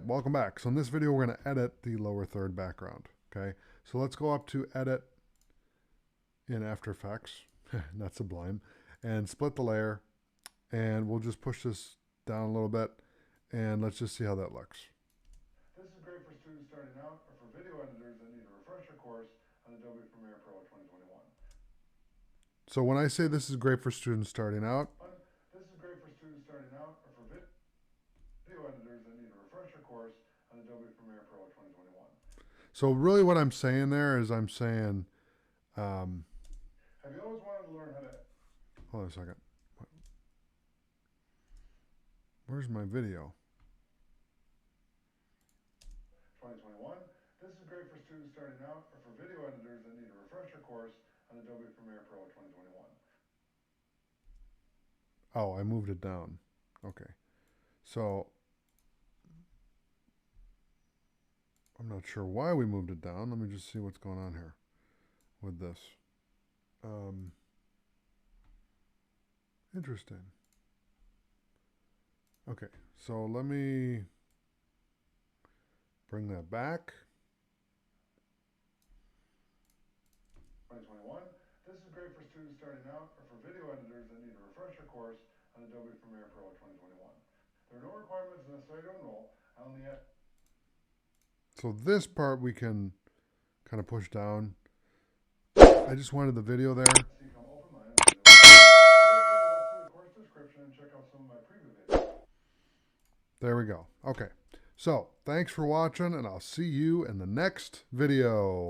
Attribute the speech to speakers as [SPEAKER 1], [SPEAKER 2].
[SPEAKER 1] welcome back. So in this video, we're going to edit the lower third background. Okay, so let's go up to Edit in AfterEffects, not Sublime, and split the layer. And we'll just push this down a little bit, and let's just see how that looks.
[SPEAKER 2] This is great for students starting out or for video editors that need a refresher course on Adobe Premiere Pro 2021.
[SPEAKER 1] So when I say this is great for students starting out,
[SPEAKER 2] this is great for students starting out or for video editors that need a refresher course on Adobe Premiere Pro 2021.
[SPEAKER 1] so really what I'm saying there is I'm saying,
[SPEAKER 2] have you always wanted to learn how to...
[SPEAKER 1] Hold on a second. Where's my video?
[SPEAKER 2] 2021. This is great for students starting out or for video editors that need a refresher course on Adobe Premiere Pro 2021.
[SPEAKER 1] Oh, I moved it down. Okay. So I'm not sure why we moved it down. Let me just see what's going on here with this. Interesting. Okay, so let me bring that back.
[SPEAKER 2] 2021. This is great for students starting out or for video editors that need a refresher course on Adobe Premiere Pro 2021. There are no requirements necessary to enroll. I only have...
[SPEAKER 1] So this part we can kind of push down. I just wanted the video there. There we go. Okay. So thanks for watching, and I'll see you in the next video.